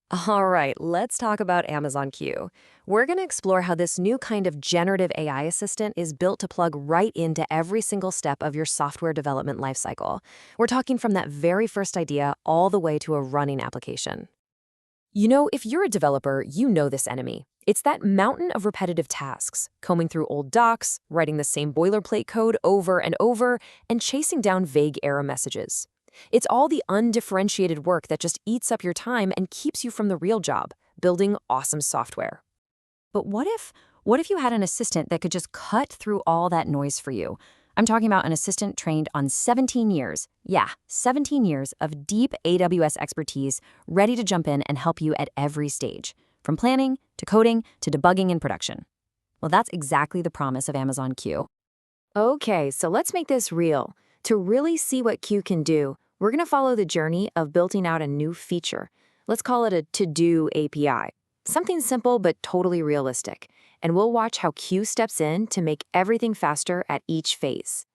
All right, let's talk about Amazon Q. We're going to explore how this new kind of generative AI assistant is built to plug right into every single step of your software development lifecycle. We're talking from that very first idea all the way to a running application. If you're a developer, you know this enemy. It's that mountain of repetitive tasks, combing through old docs, writing the same boilerplate code over and over, and chasing down vague error messages. It's all the undifferentiated work that just eats up your time and keeps you from the real job, building awesome software. But what if you had an assistant that could just cut through all that noise for you? I'm talking about an assistant trained on 17 years. Yeah, 17 years of deep AWS expertise, ready to jump in and help you at every stage, from planning to coding to debugging in production. Well, that's exactly the promise of Amazon Q. Okay, so let's make this real. To really see what Q can do, we're going to follow the journey of building out a new feature. Let's call it a to-do API. Something simple but totally realistic. And we'll watch how Q steps in to make everything faster at each phase.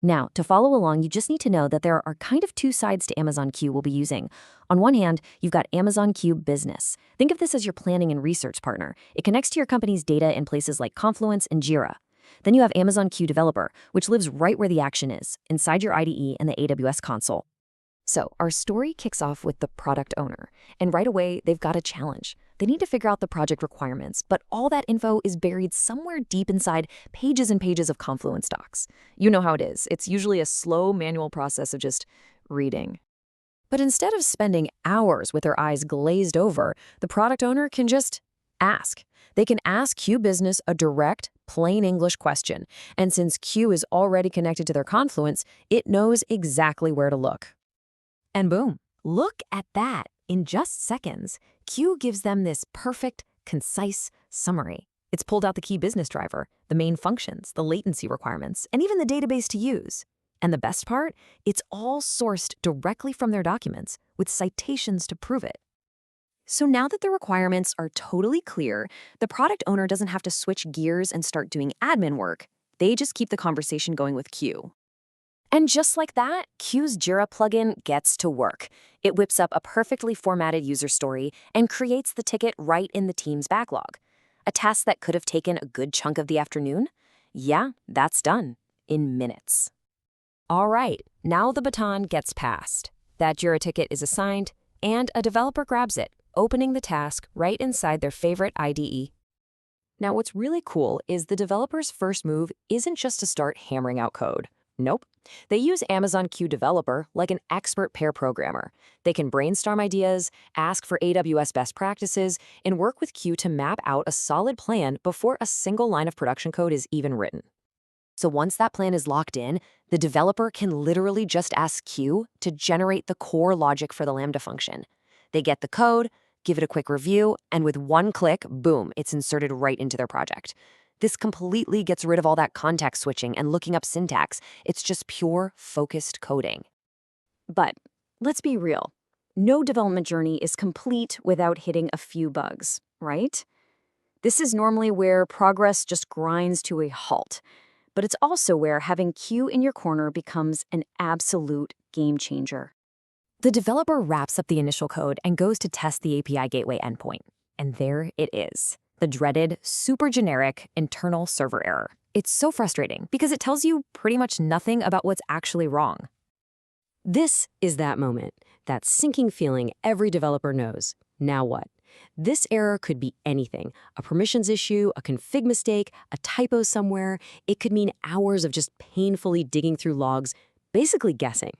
Now, to follow along, you just need to know that there are kind of two sides to Amazon Q we'll be using. On one hand, you've got Amazon Q Business. Think of this as your planning and research partner. It connects to your company's data in places like Confluence and Jira. Then you have Amazon Q Developer, which lives right where the action is, inside your IDE and the AWS console. So our story kicks off with the product owner, and right away, they've got a challenge. They need to figure out the project requirements, but all that info is buried somewhere deep inside pages and pages of Confluence docs. You know how it is. It's usually a slow manual process of just reading. But instead of spending hours with their eyes glazed over, the product owner can just ask. They can ask Q Business a direct, plain English question, and since Q is already connected to their Confluence, it knows exactly where to look. And boom, look at that. In just seconds, Q gives them this perfect, concise summary. It's pulled out the key business driver, the main functions, the latency requirements, and even the database to use. And the best part? It's all sourced directly from their documents, with citations to prove it. So now that the requirements are totally clear, the product owner doesn't have to switch gears and start doing admin work. They just keep the conversation going with Q. And just like that, Q's Jira plugin gets to work. It whips up a perfectly formatted user story and creates the ticket right in the team's backlog. A task that could have taken a good chunk of the afternoon? Yeah, that's done in minutes. All right, now the baton gets passed. That Jira ticket is assigned, and a developer grabs it, opening the task right inside their favorite IDE. Now, what's really cool is the developer's first move isn't just to start hammering out code. Nope. They use Amazon Q Developer like an expert pair programmer. They can brainstorm ideas, ask for AWS best practices, and work with Q to map out a solid plan before a single line of production code is even written. So once that plan is locked in, the developer can literally just ask Q to generate the core logic for the Lambda function. They get the code, give it a quick review, and with one click, boom, it's inserted right into their project. This completely gets rid of all that context switching and looking up syntax. It's just pure, focused coding. But let's be real. No development journey is complete without hitting a few bugs, right? This is normally where progress just grinds to a halt. But it's also where having Q in your corner becomes an absolute game changer. The developer wraps up the initial code and goes to test the API gateway endpoint. And there it is. The dreaded, super generic internal server error. It's so frustrating because it tells you pretty much nothing about what's actually wrong. This is that moment, that sinking feeling every developer knows. Now what? This error could be anything. A permissions issue, a config mistake, a typo somewhere. It could mean hours of just painfully digging through logs, basically guessing.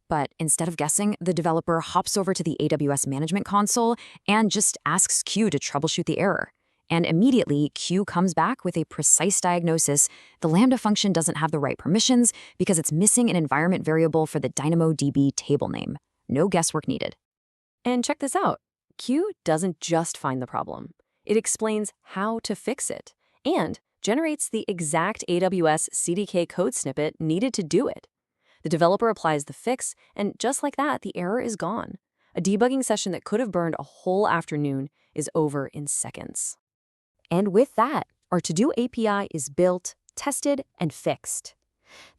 But instead of guessing, the developer hops over to the AWS management console and just asks Q to troubleshoot the error. And immediately, Q comes back with a precise diagnosis. The Lambda function doesn't have the right permissions because it's missing an environment variable for the DynamoDB table name. No guesswork needed. And check this out. Q doesn't just find the problem. It explains how to fix it and generates the exact AWS CDK code snippet needed to do it. The developer applies the fix, and just like that, the error is gone. A debugging session that could have burned a whole afternoon is over in seconds. And with that, our to-do API is built, tested, and fixed.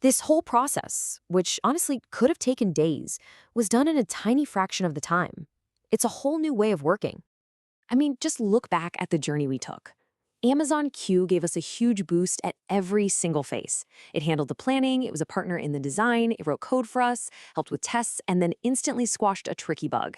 This whole process, which honestly could have taken days, was done in a tiny fraction of the time. It's a whole new way of working. I mean, just look back at the journey we took. Amazon Q gave us a huge boost at every single phase. It handled the planning, it was a partner in the design, it wrote code for us, helped with tests, and then instantly squashed a tricky bug.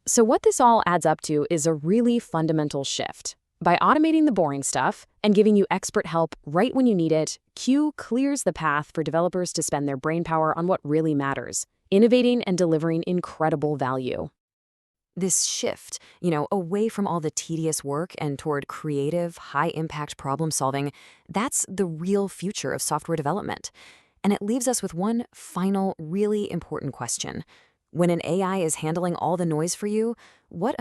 So, what this all adds up to is a really fundamental shift. By automating the boring stuff and giving you expert help right when you need it, Q clears the path for developers to spend their brainpower on what really matters, innovating and delivering incredible value. This shift, away from all the tedious work and toward creative, high-impact problem solving, that's the real future of software development. And it leaves us with one final, really important question. When an AI is handling all the noise for you, what